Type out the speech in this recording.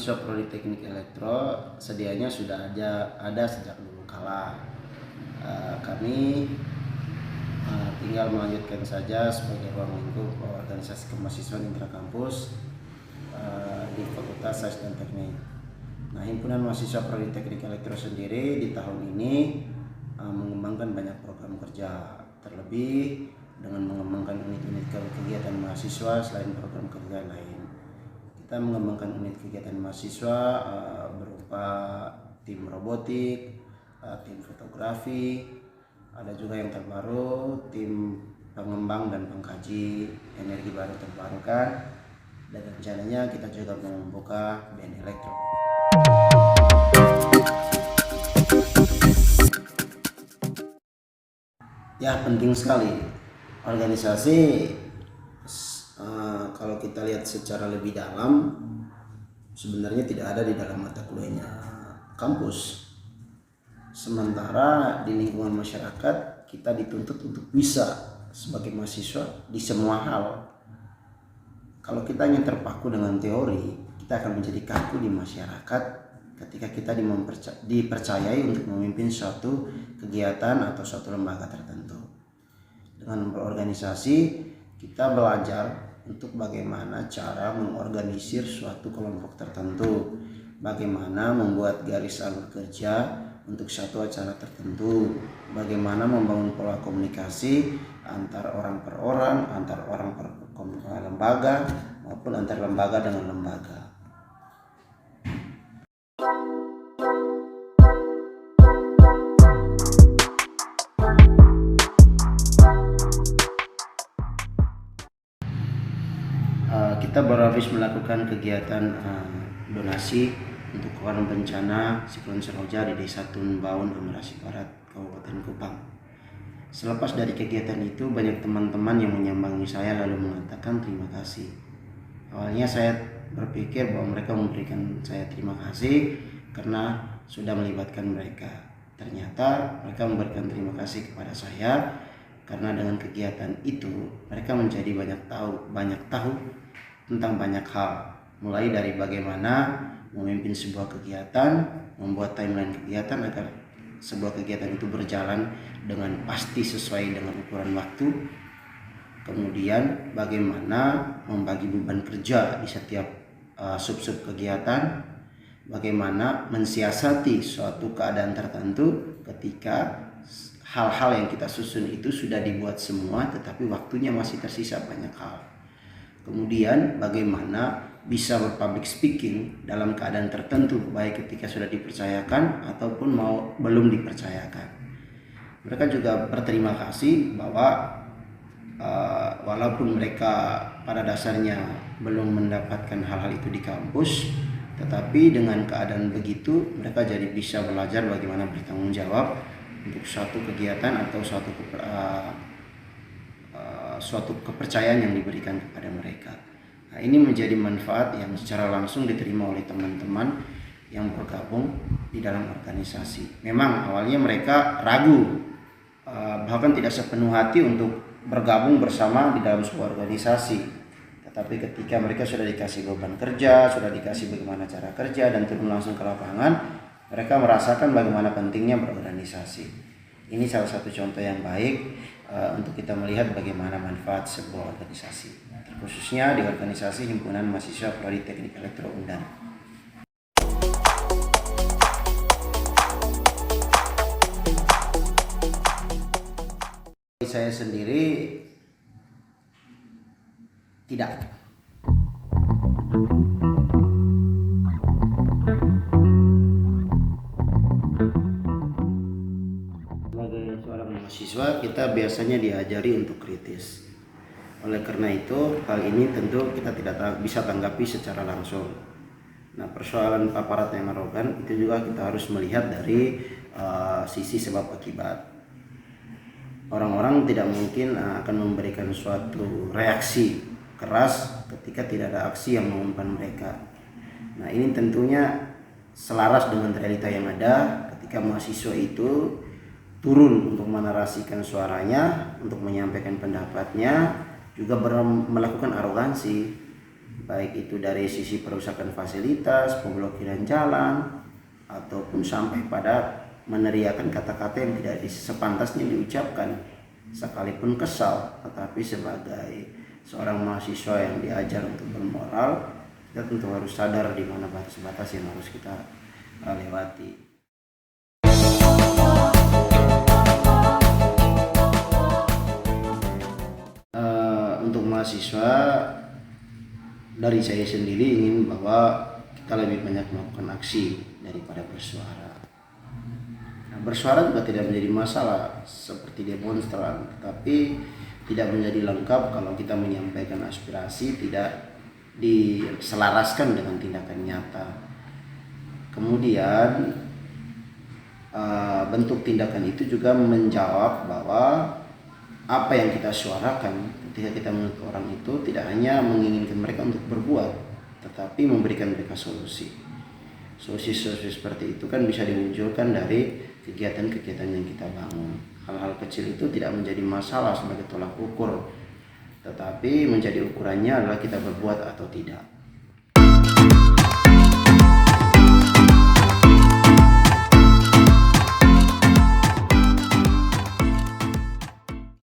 mahasiswa Prodi Teknik Elektro sedianya sudah ada sejak dulu kala. Kami tinggal melanjutkan saja sebagai ruang lingkup organisasi kemahasiswaan intrakampus di Fakultas Sains dan Teknik. Nah, Himpunan Mahasiswa Prodi Teknik Elektro sendiri di tahun ini mengembangkan banyak program kerja, terlebih dengan mengembangkan unit-unit kegiatan mahasiswa selain program kerja lain. Kita mengembangkan unit kegiatan mahasiswa berupa tim robotik, tim fotografi, ada juga yang terbaru tim pengembang dan pengkaji energi baru terbarukan, dan rencananya kita juga membuka band elektro. Ya, penting sekali organisasi. Kalau kita lihat secara lebih dalam, sebenarnya tidak ada di dalam mata kuliahnya kampus. Sementara di lingkungan masyarakat kita dituntut untuk bisa sebagai mahasiswa di semua hal. Kalau kita hanya terpaku dengan teori, kita akan menjadi kaku di masyarakat ketika kita dipercayai untuk memimpin suatu kegiatan atau suatu lembaga tertentu. Dengan berorganisasi, kita belajar untuk bagaimana cara mengorganisir suatu kelompok tertentu, bagaimana membuat garis alur kerja untuk satu acara tertentu, bagaimana membangun pola komunikasi antar orang per orang, antar orang per lembaga, maupun antar lembaga dengan lembaga. Kita baru habis melakukan kegiatan donasi untuk korban bencana siklon Seroja di Desa Tunbaun, Amerasi Barat, Kabupaten Kupang. Selepas dari kegiatan itu, banyak teman-teman yang menyambangi saya lalu mengatakan terima kasih. Awalnya saya berpikir bahwa mereka memberikan saya terima kasih karena sudah melibatkan mereka. Ternyata mereka memberikan terima kasih kepada saya karena dengan kegiatan itu mereka menjadi banyak tahu tentang banyak hal, mulai dari bagaimana memimpin sebuah kegiatan, membuat timeline kegiatan agar sebuah kegiatan itu berjalan dengan pasti sesuai dengan ukuran waktu. Kemudian bagaimana membagi beban kerja di setiap sub-sub kegiatan, bagaimana mensiasati suatu keadaan tertentu ketika hal-hal yang kita susun itu sudah dibuat semua tetapi waktunya masih tersisa banyak hal. Kemudian bagaimana bisa berpublic speaking dalam keadaan tertentu, baik ketika sudah dipercayakan ataupun belum dipercayakan. Mereka juga berterima kasih bahwa walaupun mereka pada dasarnya belum mendapatkan hal-hal itu di kampus, tetapi dengan keadaan begitu mereka jadi bisa belajar bagaimana bertanggung jawab untuk suatu kegiatan atau suatu kepercayaan yang diberikan kepada mereka. Nah, ini menjadi manfaat yang secara langsung diterima oleh teman-teman yang bergabung di dalam organisasi. Memang awalnya mereka ragu, bahkan tidak sepenuh hati untuk bergabung bersama di dalam sebuah organisasi. Tetapi ketika mereka sudah dikasih beban kerja, sudah dikasih bagaimana cara kerja dan turun langsung ke lapangan, mereka merasakan bagaimana pentingnya berorganisasi. Ini salah satu contoh yang baik untuk kita melihat bagaimana manfaat sebuah organisasi, terkhususnya di organisasi Himpunan Mahasiswa Prodi Teknik Elektro Undan. Saya sendiri tidak. Mahasiswa kita biasanya diajari untuk kritis. Oleh karena itu, hal ini tentu kita tidak bisa tanggapi secara langsung. Nah, persoalan aparat yang arogan itu juga kita harus melihat dari sisi sebab akibat. Orang-orang tidak mungkin akan memberikan suatu reaksi keras ketika tidak ada aksi yang mengumpan mereka. Nah, ini tentunya selaras dengan realita yang ada ketika mahasiswa itu turun untuk menarasikan suaranya, untuk menyampaikan pendapatnya, juga melakukan arogansi. baik itu dari sisi perusakan fasilitas, pemblokiran jalan, ataupun sampai pada meneriakan kata-kata yang tidak sepantasnya diucapkan, sekalipun kesal. Tetapi sebagai seorang mahasiswa yang diajar untuk bermoral, kita tentu harus sadar di mana batas-batas yang harus kita lewati. Untuk mahasiswa, dari saya sendiri ingin bahwa kita lebih banyak melakukan aksi daripada bersuara. Nah, bersuara juga tidak menjadi masalah seperti demonstran, tapi tidak menjadi lengkap kalau kita menyampaikan aspirasi tidak diselaraskan dengan tindakan nyata. Kemudian bentuk tindakan itu juga menjawab bahwa apa yang kita suarakan ketika kita menuntut orang itu tidak hanya menginginkan mereka untuk berbuat, tetapi memberikan mereka solusi. Solusi-solusi seperti itu kan bisa dimunculkan dari kegiatan-kegiatan yang kita bangun. Hal-hal kecil itu tidak menjadi masalah sebagai tolak ukur, tetapi menjadi ukurannya adalah kita berbuat atau tidak.